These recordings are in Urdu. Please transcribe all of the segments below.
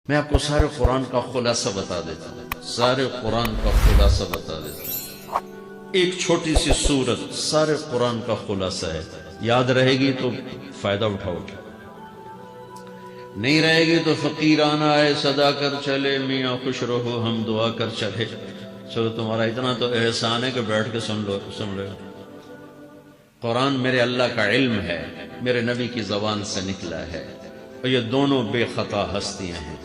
میں آپ کو سارے قرآن کا خلاصہ بتا دیتا ہوں، سارے قرآن کا خلاصہ بتا دیتا ہوں۔ ایک چھوٹی سی سورت سارے قرآن کا خلاصہ ہے، یاد رہے گی تو فائدہ اٹھاؤ گے، نہیں رہے گی تو فقیرانہ آئے صدا کر چلے، میاں خوش رہو ہم دعا کر چلے۔ چلو تمہارا اتنا تو احسان ہے کہ بیٹھ کے سن لو۔ قرآن میرے اللہ کا علم ہے، میرے نبی کی زبان سے نکلا ہے، اور یہ دونوں بے خطا ہستیاں ہیں۔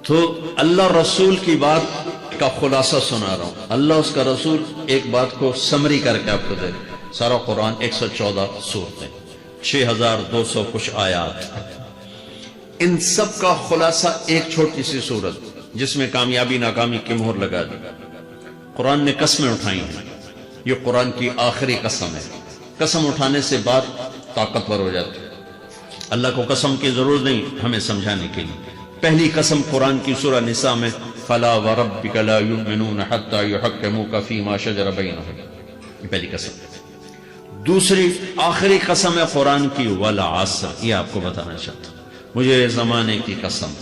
تو اللہ رسول کی بات کا خلاصہ سنا رہا ہوں، اللہ اس کا رسول ایک بات کو سمری کر کے آپ کو دے۔ سارا قرآن 114 سورتیں، 6200 کچھ آیات، ان سب کا خلاصہ ایک چھوٹی سی سورت جس میں کامیابی ناکامی کی مہر لگا دی۔ قرآن نے قسمیں اٹھائی ہیں، یہ قرآن کی آخری قسم ہے۔ قسم اٹھانے سے بات طاقتور ہو جاتی ہے، اللہ کو قسم کی ضرورت نہیں ہمیں سمجھانے کے لیے۔ پہلی قسم قرآن کی سورہ نساء میں فَلَا وَرَبِّكَ لَا يُؤْمِنُونَ حَتَّى يُحَكِّمُوكَ فِي مَا شَجَرَ بَيْنَهُمْ، یہ پہلی قسم۔ دوسری آخری قسم ہے قرآن کی وَالْعَصْرِ، یہ آپ کو بتانا چاہتا ہوں، مجھے زمانے کی قسم۔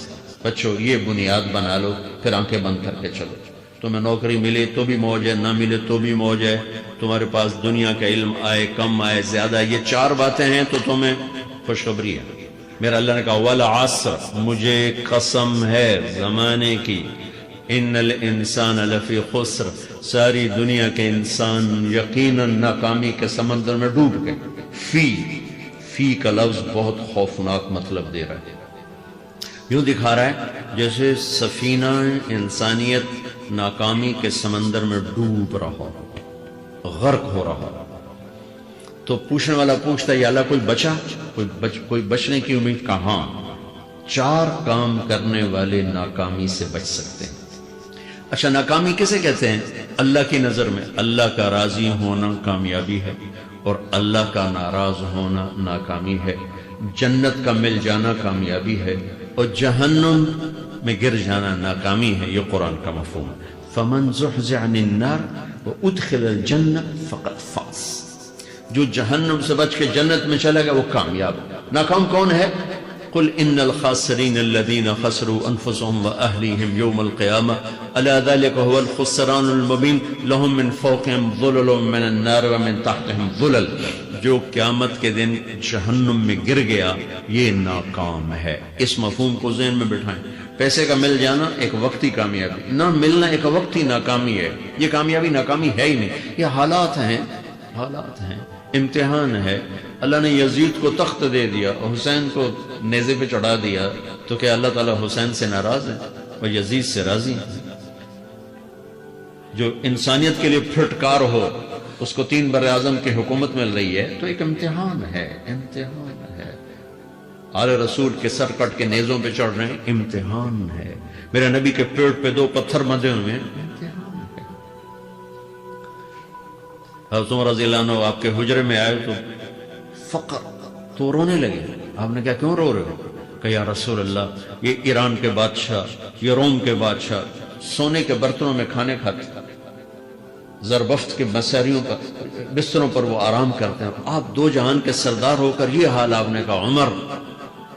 بچوں یہ بنیاد بنا لو، پھر آنکھیں بند کر کے چلو۔ تمہیں نوکری ملے تو بھی موج ہے، نہ ملے تو بھی موج ہے، تمہارے پاس دنیا کا علم آئے کم آئے زیادہ، یہ چار باتیں ہیں تو تمہیں خوشخبری ہے۔ میرا اللہ نے کہا والعصر، مجھے قسم ہے زمانے کی، ان الانسان لفی خسر، ساری دنیا کے انسان یقیناً ناکامی کے سمندر میں ڈوب گئے۔ فی کا لفظ بہت خوفناک مطلب دے رہا ہے، یوں دکھا رہا ہے جیسے سفینہ انسانیت ناکامی کے سمندر میں ڈوب رہا، غرق ہو رہا۔ تو پوچھنے والا پوچھتا ہے یا اللہ کوئی بچا، کوئی بچنے کی امید؟ کہاں؟ چار کام کرنے والے ناکامی سے بچ سکتے ہیں۔ اچھا ناکامی کسے کہتے ہیں؟ اللہ کی نظر میں اللہ کا راضی ہونا کامیابی ہے، اور اللہ کا ناراض ہونا ناکامی ہے۔ جنت کا مل جانا کامیابی ہے، اور جہنم میں گر جانا ناکامی ہے۔ یہ قرآن کا مفہوم ہے۔ فَمَنْ زُحْزِحَ عَنِ النَّارِ وَأُدْخِلَ الْجَنَّةَ فَقَدْ فَازَ، جو جہنم سے بچ کے جنت میں چلا گیا وہ کامیاب۔ ناکام کون ہے؟ قُلْ إِنَّ الْخَاسِرِينَ الَّذِينَ خَسِرُوا أَنفُسَهُمْ وَأَهْلِيهِمْ يَوْمَ الْقِيَامَةِ أَلَا ذَلِكَ هُوَ الْخُسْرَانُ الْمُبِينُ لَهُم مِّن فَوْقِهِمْ ظُلُلٌ مِّنَ النَّارِ وَمِن تَحْتِهِمْ ظُلَلٌ، جو قیامت کے دن جہنم میں گر گیا یہ ناکام ہے۔ اس مفہوم کو ذہن میں بٹھائیں۔ پیسے کا مل جانا ایک وقتی کامیابی، نہ ملنا ایک وقتی ناکامی ہے۔ یہ کامیابی ناکامی ہے ہی نہیں، یہ حالات ہیں، امتحان ہے۔ اللہ نے یزید کو تخت دے دیا اور حسین کو نیزے پہ چڑھا دیا، تو کیا اللہ تعالیٰ حسین سے ناراض ہے اور یزید سے راضی ہے؟ جو انسانیت کے لیے پھٹکار ہو اس کو 3 بر اعظم کی حکومت مل رہی ہے، تو ایک امتحان ہے۔ آل رسول کے سر کٹ کے نیزوں پہ چڑھ رہے ہیں، امتحان ہے۔ میرے نبی کے پیٹ پہ 2 پتھر بندھے ہوئے ہیں، امتحان ہے۔ حضرت عمر رضی اللہ عنہ آپ کے حجرے میں آئے تو فقر، تو رونے لگے۔ آپ نے کہا کیوں رو رہے ہو؟ کہ یا رسول اللہ یہ ایران کے بادشاہ، یہ روم کے بادشاہ سونے کے برتنوں میں کھانے کھاتے، زربفت کے بستروں پر وہ آرام کرتے ہیں، آپ 2 جہان کے سردار ہو کر یہ حال۔ آپ نے کہا عمر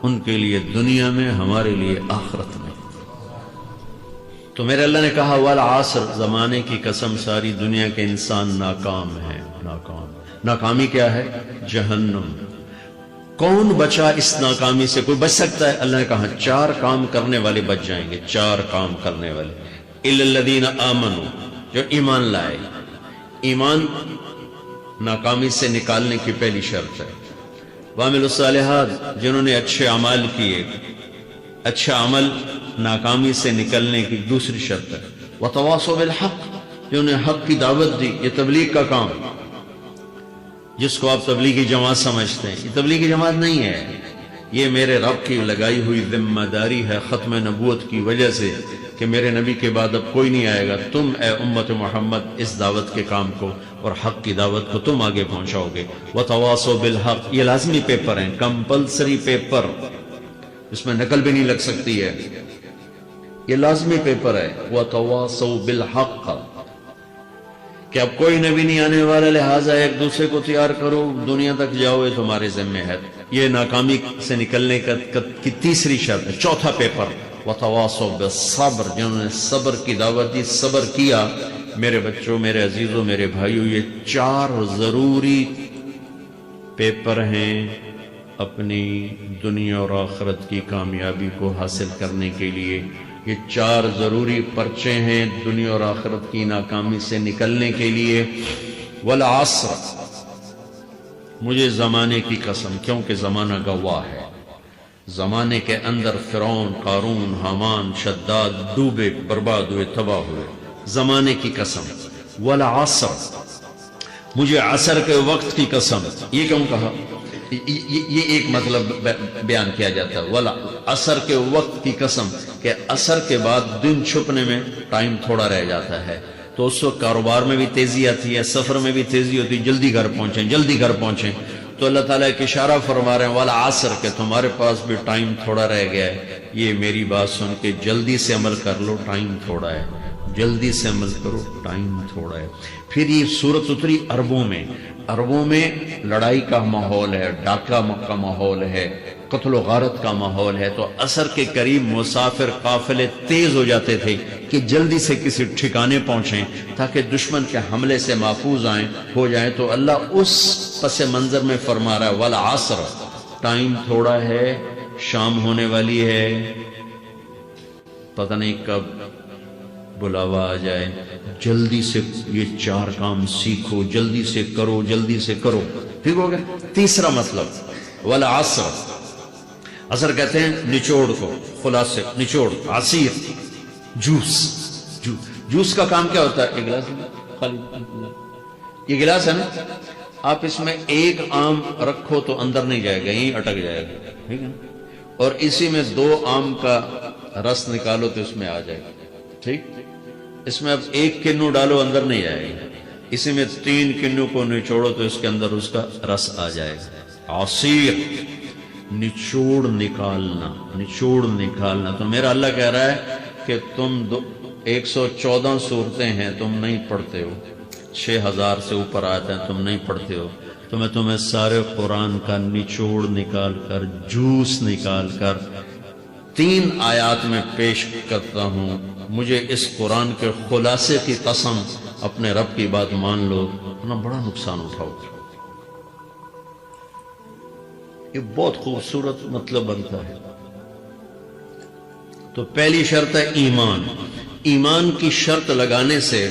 ان کے لیے دنیا میں، ہمارے لیے آخرت میں۔ تو میرے اللہ نے کہا والعصر، زمانے کی قسم ساری دنیا کے انسان ناکام ہیں۔ ناکامی کیا ہے؟ جہنم۔ کون بچا اس ناکامی سے؟ کوئی بچ سکتا ہے؟ اللہ نے کہا 4 کام کرنے والے بچ جائیں گے، 4 کام کرنے والے۔ اِلَّا الَّذِينَ آمَنُوا، جو ایمان لائے۔ ایمان ناکامی سے نکالنے کی پہلی شرط ہے۔ وَعَمِلُوا الصَّالِحَاتِ، جنہوں نے اچھے اعمال کیے۔ اچھا عمل ناکامی سے نکلنے کی دوسری شرط ہے۔ وَتَوَاصَوْا بِالْحَقِّ، جنہوں نے حق کی دعوت دی۔ یہ تبلیغ کا کام، جس کو آپ تبلیغی جماعت سمجھتے ہیں، یہ تبلیغی جماعت نہیں ہے، یہ میرے رب کی لگائی ہوئی ذمہ داری ہے ختم نبوت کی وجہ سے، کہ میرے نبی کے بعد اب کوئی نہیں آئے گا۔ تم اے امت محمد اس دعوت کے کام کو اور حق کی دعوت کو تم آگے پہنچاؤ گے۔ وَتَوَاصَوْا بِالْحَقِّ، یہ لازمی پیپر ہیں، کمپلسری پیپر، اس میں نقل بھی نہیں لگ سکتی ہے، یہ لازمی پیپر ہے۔ وَتَوَاصَوْا بِالْحَقِّ، کہ اب کوئی نبی نہیں آنے والا، لہٰذا ایک دوسرے کو تیار کرو، دنیا تک جاؤ، یہ تمہارے ذمہ ہے۔ یہ ناکامی سے نکلنے کی تیسری شرط ہے۔ چوتھا پیپر وتواصوا بالصبر، جنہوں نے صبر کی دعوت دی، صبر کیا۔ میرے بچوں، میرے عزیزوں، میرے بھائیوں، یہ 4 ضروری پیپر ہیں اپنی دنیا اور آخرت کی کامیابی کو حاصل کرنے کے لیے۔ یہ 4 ضروری پرچے ہیں دنیا اور آخرت کی ناکامی سے نکلنے کے لیے۔ والعصر، مجھے زمانے کی قسم، کیونکہ زمانہ گواہ ہے۔ زمانے کے اندر فرعون، قارون، حامان، شداد ڈوبے، برباد ہوئے، تباہ ہوئے۔ زمانے کی قسم۔ والعصر، مجھے عصر کے وقت کی قسم۔ یہ کیوں کہا؟ یہ ایک مطلب بیان کیا جاتا ہے، والعصر کے وقت کی قسم، کہ عصر کے بعد دن چھپنے میں ٹائم تھوڑا رہ جاتا ہے، تو اس وقت کاروبار میں بھی تیزی آتی ہے، سفر میں بھی تیزی ہوتی ہے، جلدی گھر پہنچیں، جلدی گھر پہنچیں۔ تو اللہ تعالیٰ ایک اشارہ فرما رہے ہیں والعصر، کہ تمہارے پاس بھی ٹائم تھوڑا رہ گیا ہے، یہ میری بات سن کے جلدی سے عمل کر لو، ٹائم تھوڑا ہے، جلدی سے عمل کرو، ٹائم تھوڑا ہے۔ پھر یہ سورت اتری عربوں میں، عربوں میں لڑائی کا ماحول ہے، ڈاکہ کا ماحول ہے، قتل و غارت کا ماحول ہے، تو عصر کے قریب مسافر قافلے تیز ہو جاتے تھے کہ جلدی سے کسی ٹھکانے پہنچیں تاکہ دشمن کے حملے سے محفوظ ہو جائیں۔ تو اللہ اس پس منظر میں فرما رہا ہے والعصر، ٹائم تھوڑا ہے، شام ہونے والی ہے، پتہ نہیں کب بلاوا آ جائے، جلدی سے یہ 4 کام سیکھو، جلدی سے کرو، جلدی سے کرو۔ ٹھیک ہو گیا؟ تیسرا مطلب والعصر، عصر کہتے ہیں نچوڑ کو، خلاصے، نچوڑ، عصیر، جوس کا کام کیا ہوتا ہے؟ ایک گلاس خالی، یہ گلاس ہے نا، آپ اس میں 1 آم رکھو تو اندر نہیں جائے گا، یہیں اٹک جائے گا، ٹھیک ہے، اور اسی میں 2 آم کا رس نکالو تو اس میں آ جائے گا، ٹھیک۔ اس میں اب 1 کنو ڈالو، اندر نہیں جائے گا، اسی میں 3 کنو کو نچوڑو تو اس کے اندر اس کا رس آ جائے گا۔ عصیر، نچوڑ نکالنا، نچوڑ نکالنا۔ تو میرا اللہ کہہ رہا ہے کہ تم 114 صورتیں ہیں، تم نہیں پڑھتے ہو، 6000 سے اوپر آتے ہیں، تم نہیں پڑھتے ہو، تو میں تمہیں سارے قرآن کا نچوڑ نکال کر، جوس نکال کر 3 آیات میں پیش کرتا ہوں۔ مجھے اس قرآن کے خلاصے کی قسم، اپنے رب کی بات مان لو، ورنہ بڑا نقصان اٹھاؤ۔ یہ بہت خوبصورت مطلب بنتا ہے۔ تو پہلی شرط ہے ایمان۔ ایمان کی شرط لگانے سے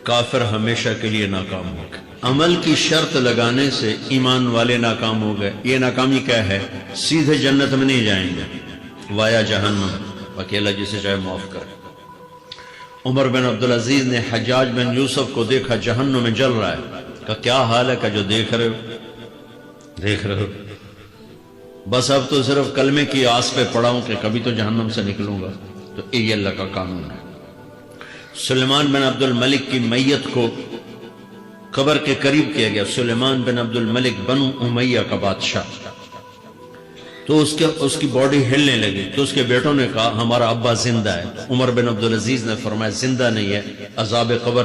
کافر ہمیشہ کے لیے ناکام ہو گئے، عمل کی شرط لگانے سے ایمان والے ناکام ہو گئے۔ یہ ناکامی کیا ہے؟ سیدھے جنت میں نہیں جائیں گے، وایا جہنم، اکیلا جسے چاہے معاف کرے۔ عمر بن عبدالعزیز نے حجاج بن یوسف کو دیکھا جہنم میں جل رہا ہے، کہا کیا حال ہے؟ کہ جو دیکھ رہے ہو، بس اب تو صرف کلمے کی آس پہ پڑا ہوں کہ کبھی تو جہنم سے نکلوں گا۔ تو یہ اللہ کا قانون ہے۔ سلیمان بن عبد الملک کی میت کو قبر کے قریب کیا گیا، سلیمان بن عبد الملک بنو امیہ کا بادشاہ، تو اس کی باڈی ہلنے لگی، تو اس کے بیٹوں نے کہا ہمارا ابا زندہ ہے۔ عمر بن عبدالعزیز نے فرمایا زندہ نہیں ہے، عذاب قبر